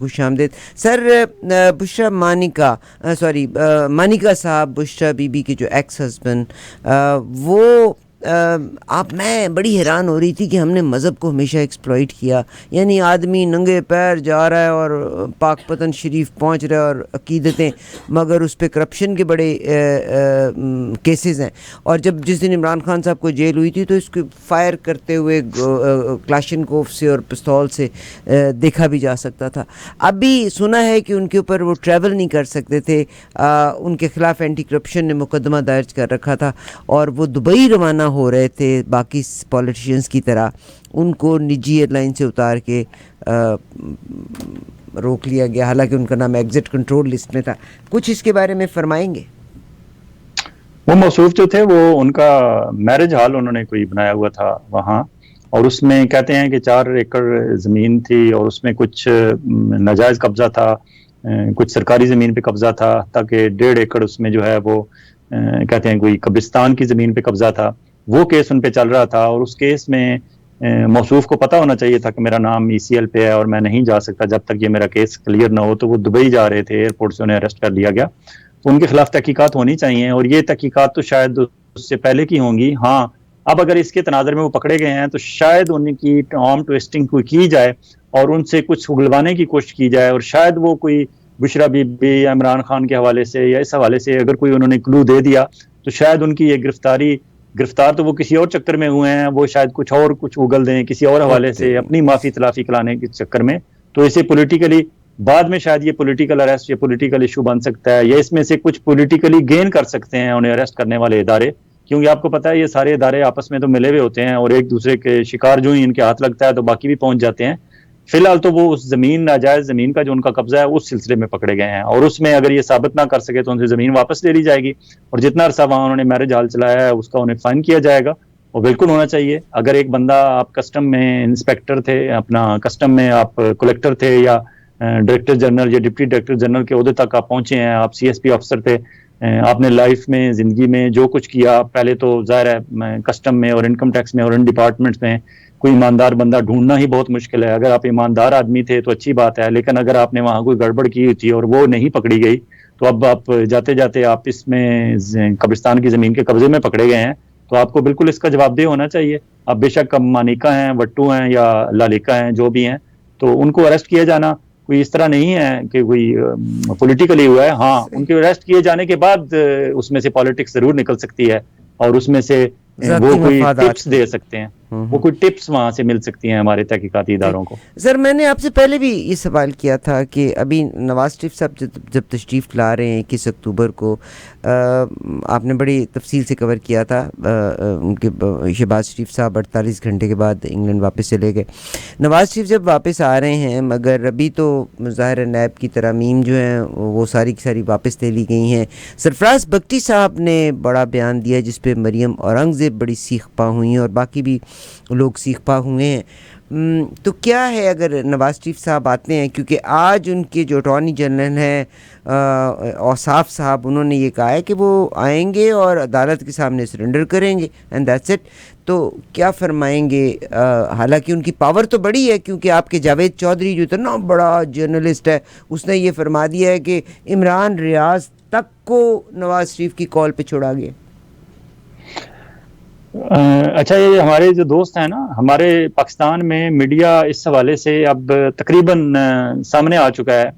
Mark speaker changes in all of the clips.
Speaker 1: खुशामदीद sir. Bushra Manika, sorry, Manika साहब, बुशरा बीबी के जो एक्स हस्बैंड, वो आप मैं बड़ी हैरान हो रही थी कि हमने मज़हब को हमेशा एक्सप्लॉइट किया। यानी आदमी नंगे पैर जा रहा है और पाक पतन शरीफ पहुंच रहा है और अकीदतें, मगर उस पर करप्शन के बड़े केसेस हैं। और जब जिस दिन इमरान खान साहब को जेल हुई थी तो इसको फायर करते हुए क्लाशनकोफ से और पिस्तौल से देखा भी जा सकता था। अभी सुना है कि उनके ऊपर वो ट्रैवल नहीं कर सकते थे, उनके खिलाफ एंटी करप्शन ने मुकदमा दर्ज कर रखा था और वो दुबई रवाना हो रहे थे बाकी पॉलिटिशियंस की तरह। उनको निजी एयरलाइन से उतार के रोक लिया गया, हालांकि उनका नाम एग्जिट कंट्रोल लिस्ट में था। कुछ इसके बारे में फरमाएंगे?
Speaker 2: वो मौसूफ जो थे वो उनका मैरिज हॉल उन्होंने कोई बनाया हुआ था वहाँ, और उसमें कहते हैं कि 4 एकड़ ज़मीन थी और उसमें कुछ नाजायज़ कब्ज़ा था, कुछ सरकारी ज़मीन पे कब्ज़ा था, ताकि 1.5 एकड़ उसमें जो है वो कहते हैं कोई कब्रिस्तान की ज़मीन पे कब्ज़ा था। वो केस उन पे चल रहा था और उस केस में मौसूफ को पता होना चाहिए था कि मेरा नाम ECL पे है और मैं नहीं जा सकता जब तक ये मेरा केस क्लियर ना हो। तो वो दुबई जा रहे थे, एयरपोर्ट से उन्हें अरेस्ट कर लिया गया। तो उनके खिलाफ तहकीकात होनी चाहिए और ये तहकीकात तो शायद उससे पहले की होंगी। हाँ, अब अगर इसके तनाजर में वो पकड़े गए हैं तो शायद उनकी आर्म ट्विस्टिंग कोई की जाए और उनसे कुछ उगलवाने की कोशिश की जाए, और शायद वो कोई बुशरा बीबी या इमरान खान के हवाले से या इस हवाले से अगर कोई उन्होंने क्लू दे दिया तो शायद उनकी ये गिरफ्तार तो वो किसी और चक्कर में हुए हैं, वो शायद कुछ उगल दें किसी और हवाले से अपनी माफी तलाफी कराने के चक्कर में। तो इसे पॉलिटिकली बाद में शायद ये पॉलिटिकल अरेस्ट या पॉलिटिकल इशू बन सकता है, या इसमें से कुछ पॉलिटिकली गेन कर सकते हैं उन्हें अरेस्ट करने वाले इदारे, क्योंकि आपको पता है ये सारे इदारे आपस में तो मिले हुए होते हैं और एक दूसरे के शिकार जो ही इनके हाथ लगता है तो बाकी भी पहुंच जाते हैं। फिलहाल तो वो उस जमीन, नाजायज जमीन का जो उनका कब्जा है उस सिलसिले में पकड़े गए हैं और उसमें अगर ये साबित ना कर सके तो उनसे जमीन वापस ले ली जाएगी और जितना अरसा वहां उन्होंने मैरिज हॉल चलाया है उसका उन्हें फाइन किया जाएगा। और बिल्कुल होना चाहिए। अगर एक बंदा, आप कस्टम में इंस्पेक्टर थे, अपना कस्टम में आप कलेक्टर थे या डायरेक्टर जनरल या डिप्टी डायरेक्टर जनरल के ओहदे तक आप पहुंचे हैं, आप CSP ऑफिसर थे, आपने लाइफ में, जिंदगी में जो कुछ किया, पहले तो जाहिर है कस्टम में और इनकम टैक्स में और इन डिपार्टमेंट्स में कोई ईमानदार बंदा ढूंढना ही बहुत मुश्किल है। अगर आप ईमानदार आदमी थे तो अच्छी बात है, लेकिन अगर आपने वहां कोई गड़बड़ की हुई थी और वो नहीं पकड़ी गई तो अब आप जाते जाते आप इसमें कब्रिस्तान की जमीन के कब्जे में पकड़े गए हैं, तो आपको बिल्कुल इसका जवाबदेह होना चाहिए। अब बेशक मानिका हैं, वट्टू हैं या लालिका हैं, जो भी हैं, तो उनको अरेस्ट किया जाना कोई इस तरह नहीं है कि कोई पॉलिटिकली हुआ है। हाँ, उनके अरेस्ट किए जाने के बाद उसमें से पॉलिटिक्स जरूर निकल सकती है और उसमें से वो कोई टिप्स दे सकते हैं, वो कोई टिप्स वहां से मिल सकती हैं हमारे तहकीकाती इदारों को।
Speaker 1: सर, मैंने आपसे पहले भी ये सवाल किया था कि अभी नवाज शरीफ साहब जब तशरीफ़ ला रहे हैं 21 अक्टूबर को, आपने बड़ी तफसील से कवर किया था। उनके शहबाज शरीफ साहब 48 घंटे के बाद इंग्लैंड वापस चले गए। नवाज शरीफ जब वापस आ रहे हैं, मगर अभी तो ज़ाहिर नैब की तरमीम जो है वो सारी की सारी वापस ले ली गई हैं। सरफराज बख्ती साहब ने बड़ा बयान दिया जिस पे मरियम औरंगज़ेब बड़ी सीख पा हुई हैं और बाकी भी लोग सीख पा हुए हैं। तो क्या है अगर नवाज शरीफ साहब आते हैं, क्योंकि आज उनके जो अटॉर्नी जनरल हैं औसाफ साहब, उन्होंने ये कहा है कि वो आएंगे और अदालत के सामने सरेंडर करेंगे एंड दैट्स इट। तो क्या फरमाएंगे? हालांकि उनकी पावर तो बड़ी है, क्योंकि आपके जावेद चौधरी जो इतना बड़ा जर्नलिस्ट है, उसने ये फरमा दिया है कि इमरान रियाज तक को नवाज शरीफ की कॉल पे छोड़ा गया।
Speaker 2: अच्छा, ये हमारे जो दोस्त हैं ना, हमारे पाकिस्तान में मीडिया इस हवाले से अब तकरीबन सामने आ चुका है।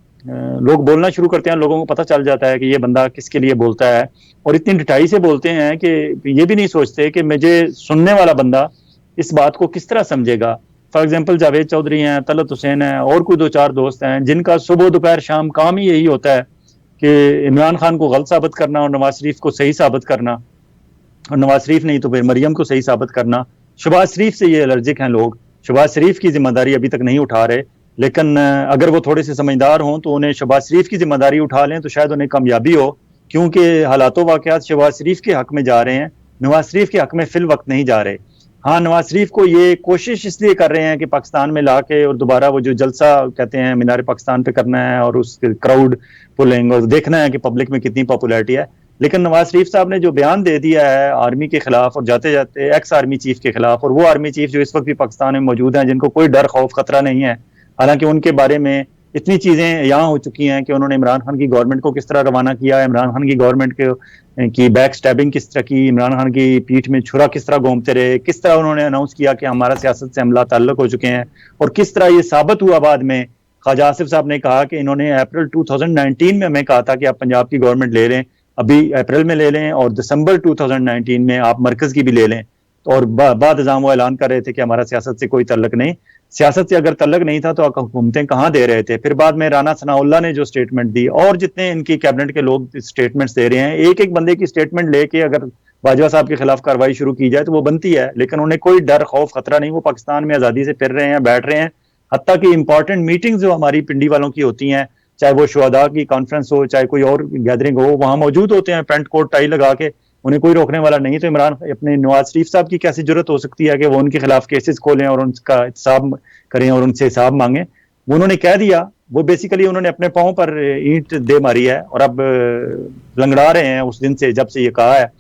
Speaker 2: लोग बोलना शुरू करते हैं, लोगों को पता चल जाता है कि ये बंदा किसके लिए बोलता है और इतनी ढिठाई से बोलते हैं कि ये भी नहीं सोचते कि मुझे सुनने वाला बंदा इस बात को किस तरह समझेगा। फॉर एग्जाम्पल जावेद चौधरी हैं, तलत हुसैन हैं और कोई 2-4 दोस्त हैं जिनका सुबह दोपहर शाम काम ही यही होता है कि इमरान खान को गलत साबित करना और नवाज शरीफ को सही साबित करना, और नवाज शरीफ नहीं तो फिर मरियम को सही साबित करना। शहबाज शरीफ से ये एलर्जिक हैं लोग, शहबाज शरीफ की जिम्मेदारी अभी तक नहीं उठा रहे, लेकिन अगर वो थोड़े से समझदार हों तो उन्हें शहबाज शरीफ की जिम्मेदारी उठा लें तो शायद उन्हें कामयाबी हो, क्योंकि हालातों वाक़यात शहबाज शरीफ के हक में जा रहे हैं, नवाज शरीफ के हक में फिल वक्त नहीं जा रहे। हाँ, नवाज शरीफ को ये कोशिश इसलिए कर रहे हैं कि पाकिस्तान में ला के और दोबारा वो जो जलसा कहते हैं मीनार पाकिस्तान पे करना है और उस क्राउड पुलिंग और देखना है कि पब्लिक में कितनी पॉपुलैरिटी है। लेकिन नवाज शरीफ साहब ने जो बयान दे दिया है आर्मी के खिलाफ और जाते जाते एक्स आर्मी चीफ के खिलाफ, और वो आर्मी चीफ जो इस वक्त भी पाकिस्तान में मौजूद हैं जिनको कोई डर खौफ खतरा नहीं है, हालांकि उनके बारे में इतनी चीजें यहाँ हो चुकी हैं कि उन्होंने इमरान खान की गवर्नमेंट को किस तरह रवाना किया, इमरान खान की गवर्नमेंट की बैक स्टैबिंग किस तरह की, इमरान खान की पीठ में छुरा किस तरह घूमते रहे, किस तरह उन्होंने अनाउंस किया कि हमारा सियासत से हमला ताल्लुक हो चुके हैं, और किस तरह ये साबित हुआ बाद में। ख्वाजा आसिफ साहब ने कहा कि इन्होंने अप्रैल 2019 में हमें कहा था कि आप पंजाब की गवर्नमेंट ले लें, अभी अप्रैल में ले लें और दिसंबर 2019 में आप मरकज की भी ले लें। और बाद वो ऐलान कर रहे थे कि हमारा सियासत से कोई तल्लक नहीं, सियासत से अगर तल्लक नहीं था तो हुकूमतें कहाँ दे रहे थे। फिर बाद में राना सनाउल्लाह ने जो स्टेटमेंट दी, और जितने इनकी कैबिनेट के लोग स्टेटमेंट्स दे रहे हैं, एक एक बंदे की स्टेटमेंट लेके अगर बाजवा साहब के खिलाफ कार्रवाई शुरू की जाए तो वो बनती है, लेकिन उन्हें कोई डर खौफ खतरा नहीं, वो पाकिस्तान में आज़ादी से फिर रहे हैं, बैठ रहे हैं। हत्ता कि इंपॉर्टेंट मीटिंग्स जो हमारी पिंडी वालों की होती हैं, चाहे वो शुहदा की कॉन्फ्रेंस हो, चाहे कोई और गैदरिंग हो, वहां मौजूद होते हैं पेंट कोट टाई लगा के, उन्हें कोई रोकने वाला नहीं। तो इमरान अपने नवाज शरीफ साहब की कैसी जरूरत हो सकती है कि वो उनके खिलाफ केसेस खोलें और उनका हिसाब करें और उनसे हिसाब मांगे। वो उन्होंने कह दिया, वो बेसिकली उन्होंने अपने पांव पर ईंट दे मारी है और अब लंगड़ा रहे हैं उस दिन से, जब से ये कहा है।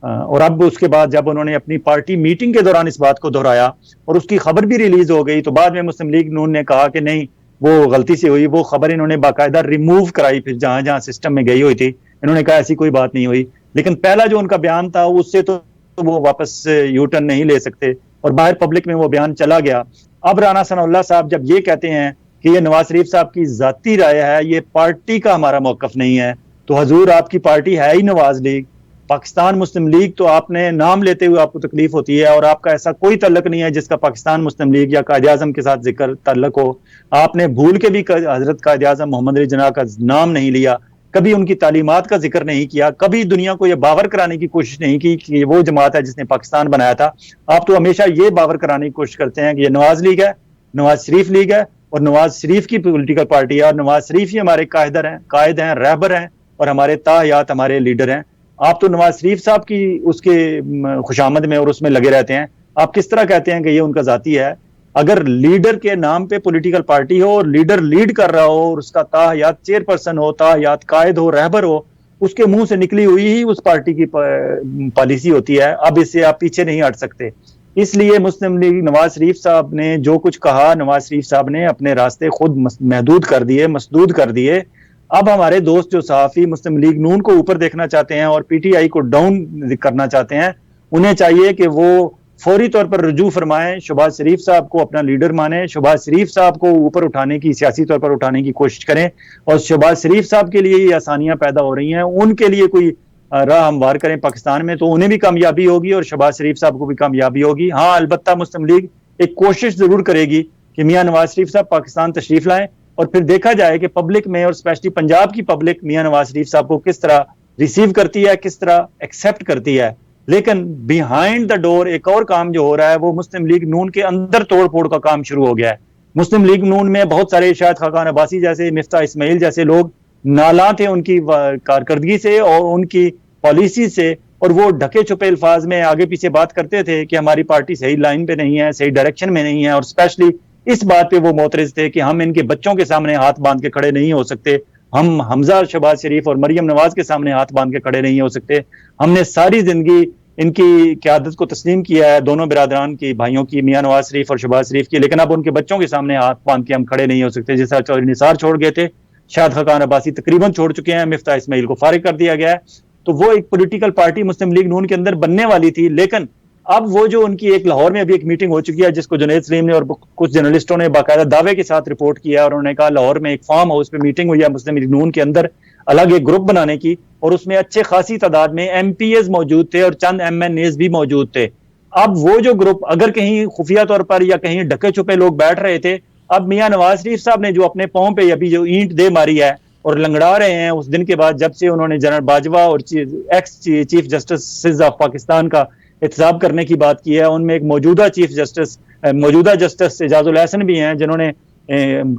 Speaker 2: और अब उसके बाद जब उन्होंने अपनी पार्टी मीटिंग के दौरान इस बात को दोहराया और उसकी खबर भी रिलीज हो गई, तो बाद में मुस्लिम लीग नून ने कहा कि नहीं, वो गलती से हुई, वो खबर इन्होंने बाकायदा रिमूव कराई, फिर जहां जहां सिस्टम में गई हुई थी इन्होंने कहा ऐसी कोई बात नहीं हुई। लेकिन पहला जो उनका बयान था उससे तो वो वापस यू टर्न नहीं ले सकते और बाहर पब्लिक में वो बयान चला गया। अब राना सनाउल्लाह साहब जब ये कहते हैं कि ये नवाज शरीफ साहब की जाती राय है, ये पार्टी का हमारा मौकफ नहीं है, तो हजूर आपकी पार्टी है ही नवाज लीग, पाकिस्तान मुस्लिम लीग, तो आपने नाम लेते हुए आपको तकलीफ होती है, और आपका ऐसा कोई तल्लक नहीं है जिसका पाकिस्तान मुस्लिम लीग या कायद आज़म के साथ जिक्र तल्लक हो। आपने भूल के भी हजरत कायद आज़म मोहम्मद अली जिन्ना का नाम नहीं लिया, कभी उनकी तालीमात का जिक्र नहीं किया, कभी दुनिया को यह बावर कराने की कोशिश नहीं की कि ये वो जमात है जिसने पाकिस्तान बनाया था। आप तो हमेशा ये बावर कराने की कोशिश करते हैं कि ये नवाज लीग है, नवाज शरीफ लीग है और नवाज शरीफ की पोलिटिकल पार्टी है, और नवाज शरीफ ही हमारे कायद हैं, रहबर हैं और हमारे ताहयात हमारे लीडर हैं। आप तो नवाज शरीफ साहब की उसके खुशामद में और उसमें लगे रहते हैं। आप किस तरह कहते हैं कि ये उनका जाती है? अगर लीडर के नाम पे पॉलिटिकल पार्टी हो और लीडर लीड कर रहा हो और उसका ताहयात चेयरपर्सन हो, ताहयात कायद हो, रहबर हो, उसके मुंह से निकली हुई ही उस पार्टी की पॉलिसी होती है। अब इससे आप पीछे नहीं हट सकते। इसलिए मुस्लिम लीग नवाज शरीफ साहब ने जो कुछ कहा, नवाज शरीफ साहब ने अपने रास्ते खुद महदूद कर दिए, मसदूद कर दिए। अब हमारे दोस्त जो सहाफी मुस्लिम लीग नून को ऊपर देखना चाहते हैं और पीटीआई को डाउन करना चाहते हैं, उन्हें चाहिए कि वो फौरी तौर पर रुजू फरमाएं, शहबाज शरीफ साहब को अपना लीडर माने, शहबाज शरीफ साहब को ऊपर उठाने की, सियासी तौर पर उठाने की कोशिश करें, और शहबाज शरीफ साहब के लिए ये आसानियां पैदा हो रही हैं, उनके लिए कोई राह हमवार करें पाकिस्तान में, तो उन्हें भी कामयाबी होगी और शहबाज शरीफ साहब को भी कामयाबी होगी। हाँ, अलबत्ता मुस्लिम लीग एक कोशिश जरूर करेगी कि मियां नवाज शरीफ साहब पाकिस्तान तशरीफ लाएं और फिर देखा जाए कि पब्लिक में और स्पेशली पंजाब की पब्लिक मियां नवाज शरीफ साहब को किस तरह रिसीव करती है, किस तरह एक्सेप्ट करती है। लेकिन बिहाइंड द डोर एक और काम जो हो रहा है वो मुस्लिम लीग नून के अंदर तोड़ फोड़ का काम शुरू हो गया है। मुस्लिम लीग नून में बहुत सारे शायद खाकान अब्बासी जैसे, मिफ्ता इस्माइल जैसे लोग नाला थे उनकी कारकर्दगी से और उनकी पॉलिसी से, और वो ढके छुपे अल्फाज में आगे पीछे बात करते थे कि हमारी पार्टी सही लाइन पे नहीं है, सही डायरेक्शन में नहीं है, और स्पेशली इस बात पे वो मोतरज थे कि हम इनके बच्चों के सामने हाथ बांध के खड़े नहीं हो सकते, हम हमजा शहबाज शरीफ और मरियम नवाज के सामने हाथ बांध के खड़े नहीं हो सकते। हमने सारी जिंदगी इनकी क़यादत को तस्लीम किया है, दोनों बिरादरान की, भाइयों की, मियां नवाज शरीफ और शहबाज शरीफ की, लेकिन अब उनके बच्चों के सामने हाथ बांध के हम खड़े नहीं हो सकते। जैसा चौधरी निसार छोड़ गए थे, शायद खाकान अब्बासी तकरीबन छोड़ चुके हैं, मिफ्ता इस्माइल को फारिग कर दिया गया है, तो वो एक पॉलिटिकल पार्टी मुस्लिम लीग नून के अंदर बनने वाली थी। लेकिन अब वो जो उनकी एक लाहौर में अभी एक मीटिंग हो चुकी है जिसको जुनैद सलीम ने और कुछ जर्नलिस्टों ने बाकायदा दावे के साथ रिपोर्ट किया है, और उन्होंने कहा लाहौर में एक फार्म हाउस पे मीटिंग हुई है मुस्लिम लीग नून के अंदर अलग एक ग्रुप बनाने की, और उसमें अच्छे खासी तादाद में एमपीएस मौजूद थे और चंद एमएनएस भी मौजूद थे। अब वो जो ग्रुप अगर कहीं खुफिया तौर पर या कहीं ढके छुपे लोग बैठ रहे थे, अब मियां नवाज शरीफ साहब ने जो अपने पांव पे अभी जो ईंट दे मारी है और लंगड़ा रहे हैं उस दिन के बाद, जब से उन्होंने जनरल बाजवा और ex chief justice of Pakistan का एहतसाब करने की बात की है, उनमें एक मौजूदा जस्टिस एजाजुल एहसन भी हैं जिन्होंने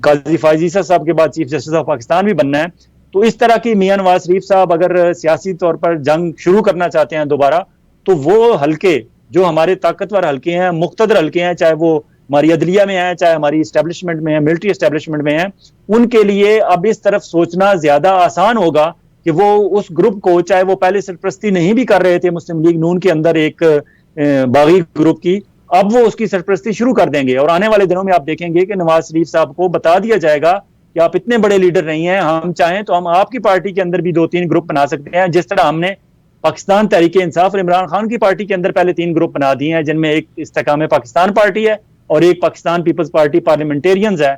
Speaker 2: काजी फायज ईसा साहब के बाद चीफ जस्टिस ऑफ पाकिस्तान भी बनना है। तो इस तरह की मियां नवाज शरीफ साहब अगर सियासी तौर पर जंग शुरू करना चाहते हैं दोबारा, तो वो हल्के जो हमारे ताकतवर हल्के हैं, मुख्तदर हल्के हैं, चाहे वो हमारी अदलिया में है, चाहे हमारी इस्टेब्लिशमेंट में है, मिलिट्री इस्टेब्लिशमेंट में है, उनके लिए अब इस तरफ सोचना ज्यादा आसान होगा कि वो उस ग्रुप को, चाहे वो पहले सरपरस्ती नहीं भी कर रहे थे मुस्लिम लीग नून के अंदर एक बागी ग्रुप की, अब वो उसकी सरपरस्ती शुरू कर देंगे। और आने वाले दिनों में आप देखेंगे कि नवाज शरीफ साहब को बता दिया जाएगा कि आप इतने बड़े लीडर नहीं हैं, हम चाहें तो हम आपकी पार्टी के अंदर भी 2-3 ग्रुप बना सकते हैं, जिस तरह हमने पाकिस्तान तहरीक इंसाफ और इमरान खान की पार्टी के अंदर पहले 3 ग्रुप बना दिए हैं, जिनमें एक इस्तेकाम पाकिस्तान पार्टी है और एक पाकिस्तान पीपल्स पार्टी पार्लियामेंटेरियंस है,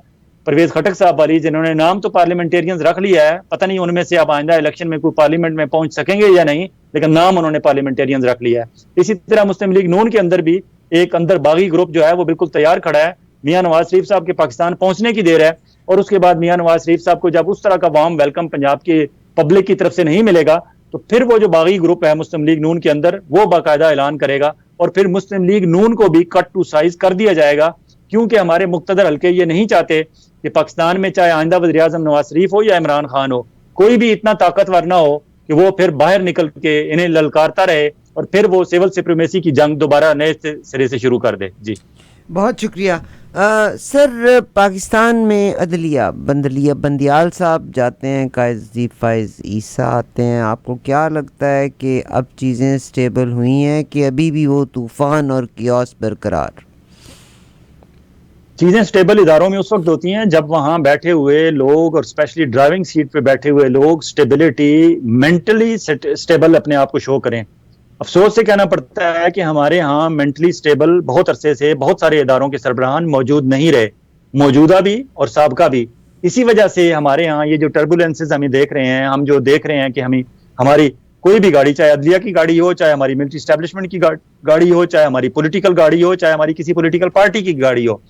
Speaker 2: परवेज खटक साहब वाली, जिन्होंने नाम तो पार्लियामेंटेरियंस रख लिया है, पता नहीं उनमें से अब आइंदा इलेक्शन में कोई पार्लियामेंट में पहुंच सकेंगे या नहीं, लेकिन नाम उन्होंने पार्लियामेंटेरियंस रख लिया है। इसी तरह मुस्लिम लीग नून के अंदर भी एक अंदर बागी ग्रुप जो है वो बिल्कुल तैयार खड़ा है, मियां नवाज शरीफ साहब के पाकिस्तान पहुंचने की देर है, और उसके बाद मियां नवाज शरीफ साहब को जब उस तरह का वार्म वेलकम पंजाब की पब्लिक की तरफ से नहीं मिलेगा, तो फिर वो जो बागी ग्रुप है मुस्लिम लीग नून के अंदर, वो बाकायदा ऐलान करेगा और फिर मुस्लिम लीग नून को भी कट टू साइज कर दिया जाएगा, क्योंकि हमारे मुक्तदर हल्के ये नहीं चाहते कि पाकिस्तान में चाहे आइंदा वज़ीर आज़म नवाज शरीफ हो या इमरान खान हो, कोई भी इतना ताकतवर ना हो कि वो फिर बाहर निकल के इन्हें ललकारता रहे और फिर वो सिविल सुप्रीमेसी की जंग दोबारा नए सिरे से शुरू कर दे। जी
Speaker 1: बहुत शुक्रिया। सर, पाकिस्तान में अदलिया बंदियाल साहब जाते हैं, काजी फ़ाइज़ ईसा आते हैं, आपको क्या लगता है कि अब चीज़ें स्टेबल हुई हैं कि अभी भी वो तूफ़ान और कियास बरकरार?
Speaker 2: चीजें स्टेबल इदारों में उस वक्त होती हैं जब वहां बैठे हुए लोग और स्पेशली ड्राइविंग सीट पे बैठे हुए लोग स्टेबिलिटी, मेंटली स्टेबल अपने आप को शो करें। अफसोस से कहना पड़ता है कि हमारे यहाँ मेंटली स्टेबल बहुत अरसे से बहुत सारे इदारों के सरबराहान मौजूद नहीं रहे, मौजूदा भी और साबका भी। इसी वजह से हमारे यहाँ ये जो टर्बुलेंसेज हमें देख रहे हैं, हम जो देख रहे हैं कि हमें हमारी कोई भी गाड़ी, चाहे अदलिया की गाड़ी हो, चाहे हमारी मिलिट्री स्टैब्लिशमेंट की गाड़ी हो, चाहे हमारी पॉलिटिकल गाड़ी हो, चाहे हमारी किसी पॉलिटिकल पार्टी की गाड़ी हो,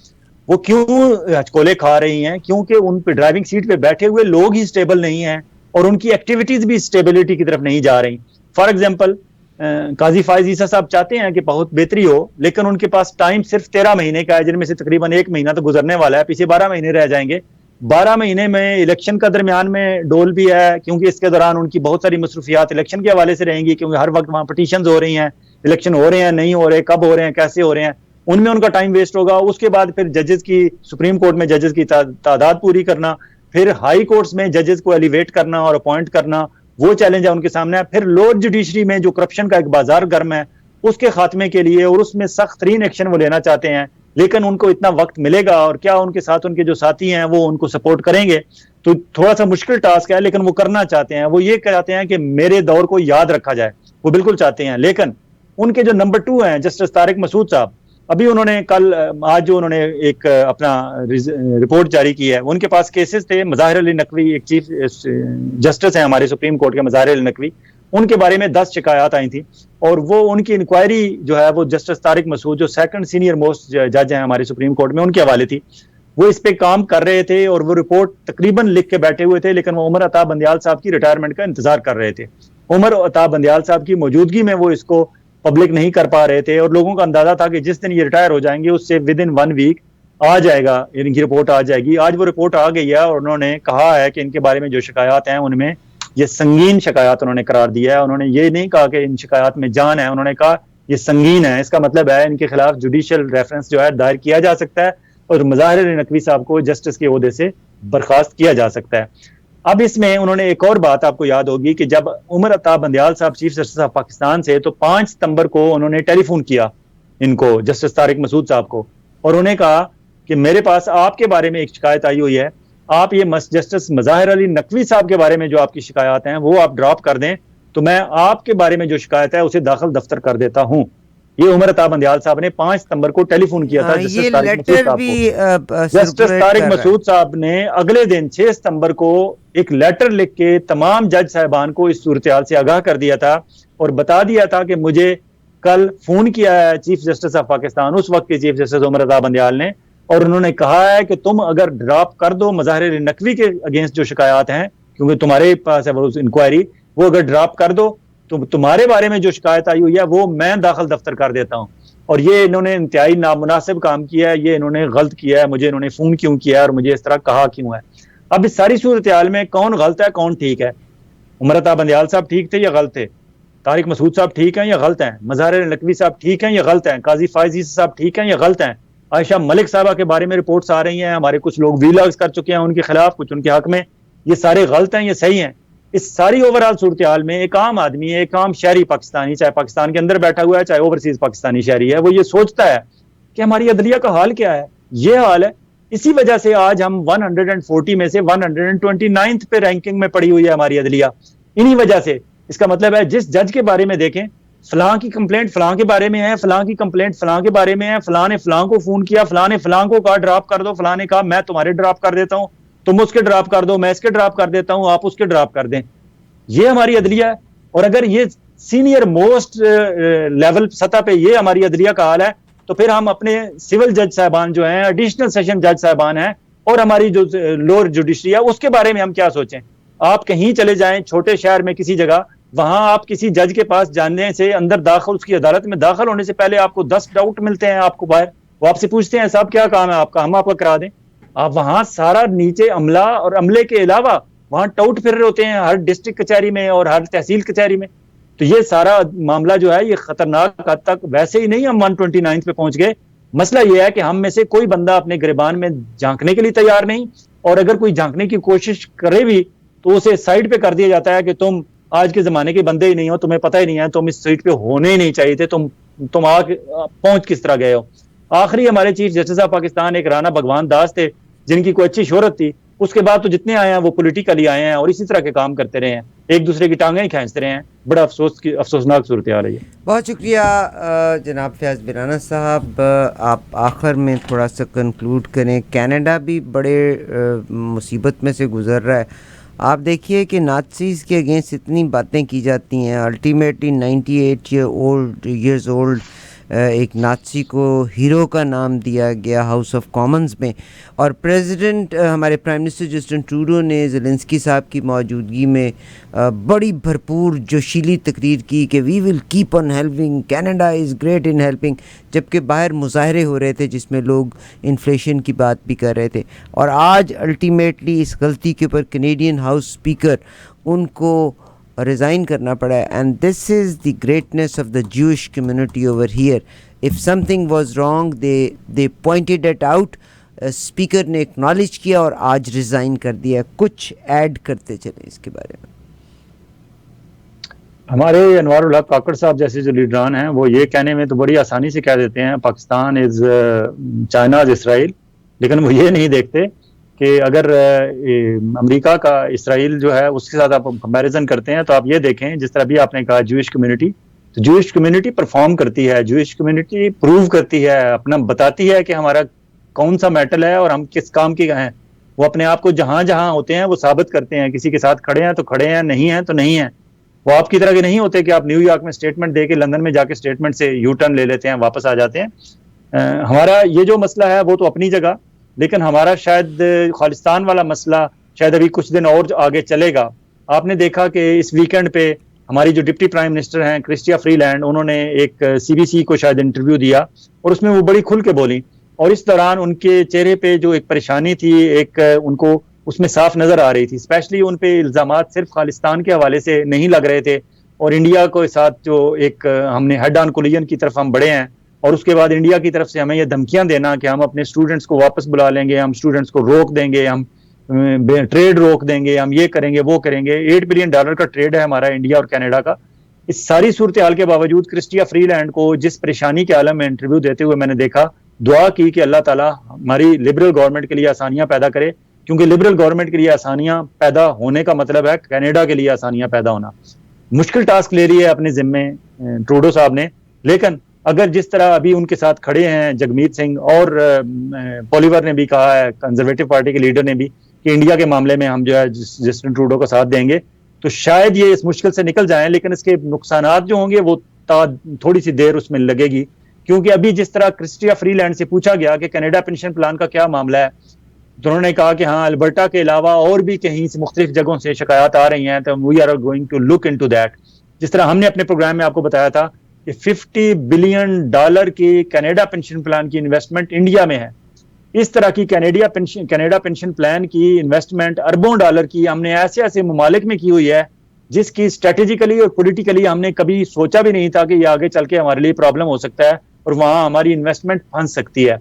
Speaker 2: वो क्यों हचकोले खा रही हैं? क्योंकि उन पे ड्राइविंग सीट पे बैठे हुए लोग ही स्टेबल नहीं हैं और उनकी एक्टिविटीज भी स्टेबिलिटी की तरफ नहीं जा रही। फॉर एग्जांपल, काजी फ़ाइज़ ईसा साहब चाहते हैं कि बहुत बेहतरी हो, लेकिन उनके पास टाइम सिर्फ 13 महीने का है, जिनमें से तकरीबन 1 महीना तो गुजरने वाला है, पीछे 12 महीने रह जाएंगे। 12 महीने में इलेक्शन का दरमियान में डोल भी है, क्योंकि इसके दौरान उनकी बहुत सारी मसरूफियात इलेक्शन के हवाले से रहेंगी, क्योंकि हर वक्त वहाँ पटिशन हो रही हैं, इलेक्शन हो रहे हैं, नहीं हो रहे, कब हो रहे हैं, कैसे हो रहे हैं, उनमें उनका टाइम वेस्ट होगा। उसके बाद फिर जजेस की, सुप्रीम कोर्ट में जजेस की तादाद पूरी करना, फिर हाई कोर्ट्स में जजेस को एलिवेट करना और अपॉइंट करना, वो चैलेंज है उनके सामने। फिर लोअर जुडिशरी में जो करप्शन का एक बाजार गर्म है, उसके खात्मे के लिए और उसमें सख्त तरीन एक्शन वो लेना चाहते हैं, लेकिन उनको इतना वक्त मिलेगा और क्या उनके साथ उनके जो साथी हैं वो उनको सपोर्ट करेंगे? तो थोड़ा सा मुश्किल टास्क है, लेकिन वो करना चाहते हैं। वो ये चाहते हैं कि मेरे दौर को याद रखा जाए, वो बिल्कुल चाहते हैं। लेकिन उनके जो नंबर 2 हैं जस्टिस तारिक मसूद साहब, अभी उन्होंने आज जो उन्होंने एक अपना रिपोर्ट जारी की है, उनके पास केसेस थे। मज़ाहिर अली नकवी एक चीफ जस्टिस हैं हमारे सुप्रीम कोर्ट के, मज़ाहिर अली नकवी, उनके बारे में 10 शिकायत आई थी और वो उनकी इंक्वायरी जो है वो जस्टिस तारिक मसूद, जो सेकंड सीनियर मोस्ट जज हैं हमारे सुप्रीम कोर्ट में, उनके हवाले थी। वो इस पे काम कर रहे थे और वो रिपोर्ट तकरीबन लिख के बैठे हुए थे, लेकिन वो उमर अता बंदियाल साहब की रिटायरमेंट का इंतजार कर रहे थे। उमर अता बंदियाल साहब की मौजूदगी में वो इसको पब्लिक नहीं कर पा रहे थे और लोगों का अंदाजा था कि जिस दिन ये रिटायर हो जाएंगे उससे विद इन 1 वीक आ जाएगा, इनकी रिपोर्ट आ जाएगी। आज वो रिपोर्ट आ गई है और उन्होंने कहा है कि इनके बारे में जो शिकायत हैं उनमें ये संगीन शिकायत उन्होंने करार दिया है। उन्होंने ये नहीं कहा कि इन शिकायत में जान है, उन्होंने कहा ये संगीन है। इसका मतलब है इनके खिलाफ जुडिशियल रेफरेंस जो है दायर किया जा सकता है और मज़ाहिर अली नकवी साहब को जस्टिस के ओहदे से बर्खास्त किया जा सकता है। अब इसमें उन्होंने एक और बात आपको याद होगी कि जब उमर अता बंदियाल साहब चीफ जस्टिस ऑफ पाकिस्तान से, तो 5 सितंबर को उन्होंने टेलीफोन किया इनको, जस्टिस तारिक मसूद साहब को, और उन्हें कहा कि मेरे पास आपके बारे में एक शिकायत आई हुई है, आप ये जस्टिस मज़ाहिर अली नकवी साहब के बारे में जो आपकी शिकायत हैं वो आप ड्रॉप कर दें, तो मैं आपके बारे में जो शिकायत है उसे दाखिल दफ्तर कर देता हूं। ये उमर अता बंदियाल साहब ने 5 सितंबर को टेलीफोन किया था जस्टिस तारिक मसूद साहब को। जस्टिस तारिक मसूद साहब ने अगले दिन 6 सितंबर को एक लेटर लिख के तमाम जज साहिबान को इस सूरत हाल से आगाह कर दिया था और बता दिया था कि मुझे कल फोन किया है चीफ जस्टिस ऑफ पाकिस्तान, उस वक्त के चीफ जस्टिस उमर अता बंदियाल ने, और उन्होंने कहा है कि तुम अगर ड्रॉप कर दो मज़ाहिर अली नकवी के अगेंस्ट जो शिकायत हैं, क्योंकि तुम्हारे पास है वो इंक्वायरी, वो अगर ड्रॉप कर दो तो तुम्हारे बारे में जो शिकायत आई हुई है वो मैं दाखिल दफ्तर कर देता हूं। और ये इन्होंने इंतहाई नामुनासिब काम किया है, ये इन्होंने गलत किया है, मुझे इन्होंने फोन क्यों किया और मुझे इस तरह कहा क्यों है। अब इस सारी सूरत हाल में कौन गलत है कौन ठीक है? उमर अता बंदियाल साहब ठीक थे या गलत थे? तारिक मसूद साहब ठीक हैं या गलत हैं? मज़ाहिर अली नकवी साहब ठीक हैं या गलत हैं? काजी फ़ाइज़ ईसा साहब ठीक हैं या गलत हैं? आयशा मलिक साहबा के बारे में रिपोर्ट्स आ रही हैं, हमारे कुछ लोग वीलॉग्स कर चुके हैं उनके खिलाफ, कुछ उनके हक में, ये सारे गलत हैं या सही हैं? इस सारी ओवरऑल सूरत हाल में एक आम आदमी, एक आम शहरी पाकिस्तानी, चाहे पाकिस्तान के अंदर बैठा हुआ है चाहे ओवरसीज पाकिस्तानी शहरी है, वो ये सोचता है कि हमारी अदलिया का हाल क्या है। ये हाल है इसी वजह से आज हम 140 में से 129th पे रैंकिंग में पड़ी हुई है हमारी अदलिया, इन्हीं वजह से। इसका मतलब है जिस जज के बारे में देखें, फलां की कंप्लेंट फलां के बारे में है, फलां की कंप्लेंट फलां के बारे में है, फलां ने फलां को फोन किया, फलां ने फलां को कहा ड्रॉप कर दो, फलां ने कहा मैं तुम्हारे ड्रॉप कर देता हूं, तुम उसके ड्रॉप कर दो, मैं इसके ड्रॉप कर देता हूं, आप उसके ड्रॉप कर दें। ये हमारी अदलिया है। और अगर ये सीनियर मोस्ट लेवल सतह पे ये हमारी अदलिया का हाल है, तो फिर हम अपने सिविल जज साहबान जो हैं, एडिशनल सेशन जज साहबान हैं, और हमारी जो लोअर जुडिशरी है, उसके बारे में हम क्या सोचें। आप कहीं चले जाएं छोटे शहर में किसी जगह, वहां आप किसी जज के पास जाने से, अंदर दाखिल उसकी अदालत में दाखिल होने से पहले आपको 10 डाउट मिलते हैं आपको बाहर। वो आपसे पूछते हैं साहब क्या काम है आपका, हम आपका करा दें। आप वहां सारा नीचे अमला और अमले के अलावा वहां टाउट फिर रहे होते हैं हर डिस्ट्रिक्ट कचहरी में और हर तहसील कचहरी में। तो ये सारा मामला जो है ये खतरनाक हद तक, वैसे ही नहीं हम 129 पे पहुंच गए। मसला ये है कि हम में से कोई बंदा अपने गिरबान में झांकने के लिए तैयार नहीं, और अगर कोई झांकने की कोशिश करे भी तो उसे साइड पे कर दिया जाता है कि तुम आज के जमाने के बंदे ही नहीं हो, तुम्हें पता ही नहीं है, तुम इस सीट पे होने ही नहीं चाहिए थे, तुम आके पहुंच किस तरह गए हो। आखिरी हमारे चीफ जस्टिस ऑफ पाकिस्तान एक राणा भगवान दास थे, जिनकी कोई अच्छी शोहरत थी। उसके बाद तो जितने आए हैं वो पॉलिटिकली आए हैं और इसी तरह के काम करते रहे हैं, एक दूसरे की टांगें ही खींचते रहे हैं। बड़ा अफसोसनाक सूरत हाल है ये।
Speaker 1: बहुत शुक्रिया जनाब फयाज बिराना साहब। आप आखिर में थोड़ा सा कंक्लूड करें। कनाडा भी बड़े मुसीबत में से गुजर रहा है। आप देखिए कि नाज़ीज़ के अगेंस्ट इतनी बातें की जाती हैं, अल्टीमेटली 98 ईयर्स ओल्ड एक नाज़ी को हीरो का नाम दिया गया हाउस ऑफ कॉमन्स में, और प्रेसिडेंट हमारे प्राइम मिनिस्टर जस्टिन ट्रूडो ने ज़ेलेंस्की साहब की मौजूदगी में बड़ी भरपूर जोशीली तकरीर की कि we will keep on helping, Canada is great in helping, जबकि बाहर मुजाहरे हो रहे थे जिसमें लोग इन्फ्लेशन की बात भी कर रहे थे। और आज अल्टीमेटली इस गलती के ऊपर कैनेडियन हाउस स्पीकर उनको रिज़ाइन करना पड़ा है। And this is the greatness of the Jewish community over here. If something was wrong they pointed it out, speaker ने एक्नॉलेज किया और आज रिज़ाइन कर दिया। कुछ ऐड करते चले इसके बारे में।
Speaker 2: हमारे अनवारुल हक काकड़ साहब जैसे जो लीडरान हैं वो ये कहने में तो बड़ी आसानी से कह देते हैं Pakistan is China is Israel, लेकिन वो ये नहीं देखते कि अगर अमेरिका का इसराइल जो है उसके साथ आप कंपैरिजन करते हैं तो आप ये देखें, जिस तरह भी आपने कहा ज्यूइश कम्युनिटी, तो ज्यूइश कम्युनिटी परफॉर्म करती है, ज्यूइश कम्युनिटी प्रूव करती है, अपना बताती है कि हमारा कौन सा मेटल है और हम किस काम के हैं। वो अपने आप को जहां जहां होते हैं वो साबित करते हैं, किसी के साथ खड़े हैं तो खड़े हैं, नहीं हैं तो नहीं है। वो आपकी तरह के नहीं होते कि आप न्यूयॉर्क में स्टेटमेंट दे के लंदन में जाके स्टेटमेंट से यू टर्न ले लेते हैं, वापस आ जाते हैं। हमारा ये जो मसला है वो तो अपनी जगह, लेकिन हमारा शायद खालिस्तान वाला मसला शायद अभी कुछ दिन और आगे चलेगा। आपने देखा कि इस वीकेंड पे हमारी जो डिप्टी प्राइम मिनिस्टर हैं क्रिस्टिया फ्रीलैंड, उन्होंने एक सीबीसी को शायद इंटरव्यू दिया और उसमें वो बड़ी खुल के बोली, और इस दौरान उनके चेहरे पे जो एक परेशानी थी एक उनको उसमें साफ नजर आ रही थी। स्पेशली उन पे इल्जामात सिर्फ खालिस्तान के हवाले से नहीं लग रहे थे, और इंडिया के साथ जो एक हमने हेड ऑन कोलिजन की तरफ हम बढ़े हैं, और उसके बाद इंडिया की तरफ से हमें ये धमकियां देना कि हम अपने स्टूडेंट्स को वापस बुला लेंगे, हम स्टूडेंट्स को रोक देंगे, हम ट्रेड रोक देंगे, हम ये करेंगे वो करेंगे। $8 बिलियन का ट्रेड है हमारा इंडिया और कनाडा का। इस सारी सूरत हाल के बावजूद क्रिस्टिया फ्रीलैंड को जिस परेशानी के आलम में इंटरव्यू देते हुए मैंने देखा, दुआ की कि अल्लाह ताला हमारी लिबरल गवर्नमेंट के लिए आसानियां पैदा करे, क्योंकि लिबरल गवर्नमेंट के लिए आसानियां पैदा होने का मतलब है कनाडा के लिए आसानियां पैदा होना। मुश्किल टास्क ले रही है अपने जिम्मे ट्रूडो साहब ने, लेकिन अगर जिस तरह अभी उनके साथ खड़े हैं जगमीत सिंह और पॉलीवर ने भी कहा है, कंजर्वेटिव पार्टी के लीडर ने भी, कि इंडिया के मामले में हम जो है जस्टिन ट्रूडो का साथ देंगे, तो शायद ये इस मुश्किल से निकल जाएं। लेकिन इसके नुकसानात जो होंगे वो थोड़ी सी देर उसमें लगेगी, क्योंकि अभी जिस तरह क्रिस्टिया फ्रीलैंड से पूछा गया कि कनाडा पेंशन प्लान का क्या मामला है, तो उन्होंने कहा कि हाँ अल्बर्टा के अलावा और भी कहीं से मुख्तलिफ जगहों से शिकायत आ रही हैं, तो we are going to look into that. जिस तरह हमने अपने प्रोग्राम में आपको बताया था कि $50 बिलियन की कनाडा पेंशन प्लान की इन्वेस्टमेंट इंडिया में है, इस तरह की कनाडा पेंशन प्लान की इन्वेस्टमेंट अरबों डॉलर की हमने ऐसे ऐसे ममालिक में की हुई है जिसकी स्ट्रेटेजिकली और पॉलिटिकली हमने कभी सोचा भी नहीं था कि ये आगे चल के हमारे लिए प्रॉब्लम हो सकता है और वहां हमारी इन्वेस्टमेंट फंस सकती है।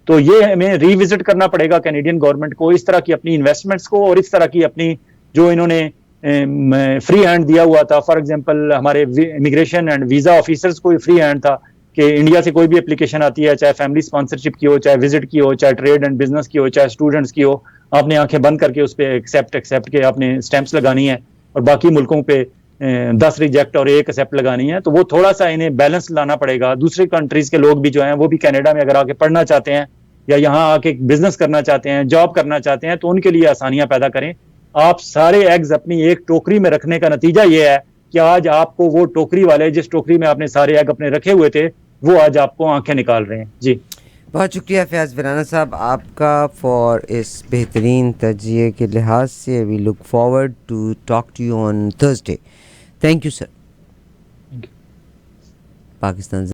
Speaker 2: तो ये हमें रिविजिट करना पड़ेगा कैनेडियन गवर्नमेंट को, इस तरह की अपनी इन्वेस्टमेंट्स को और इस तरह की अपनी जो इन्होंने फ्री हैंड दिया हुआ था। फॉर एग्जांपल हमारे इमिग्रेशन एंड वीजा ऑफिसर्स को फ्री हैंड था, कि इंडिया से कोई भी एप्लीकेशन आती है, चाहे फैमिली स्पॉन्सरशिप की हो, चाहे विजिट की हो, चाहे ट्रेड एंड बिजनेस की हो, चाहे स्टूडेंट्स की हो, आपने आंखें बंद करके उस पर एक्सेप्ट के आपने स्टैंप्स लगानी है और बाकी मुल्कों पे 10 रिजेक्ट और 1 एक्सेप्ट लगानी है। तो वो थोड़ा सा इन्हें बैलेंस लाना पड़ेगा। दूसरे कंट्रीज के लोग भी जो हैं वो भी कनाडा में अगर आके पढ़ना चाहते हैं या यहाँ आके बिजनेस करना चाहते हैं, जॉब करना चाहते हैं, तो उनके लिए आसानियां पैदा करें। आप सारे एग्स अपनी एक टोकरी में रखने का नतीजा ये है कि आज आपको वो टोकरी वाले, जिस टोकरी में आपने सारे एग अपने रखे हुए थे, वो आज आपको आंखें निकाल रहे हैं। जी,
Speaker 1: बहुत शुक्रिया फयाज़ वराना साहब आपका फॉर इस बेहतरीन तजिए के लिहाज से। We look forward to talk to you on Thursday. Thank you sir. Pakistan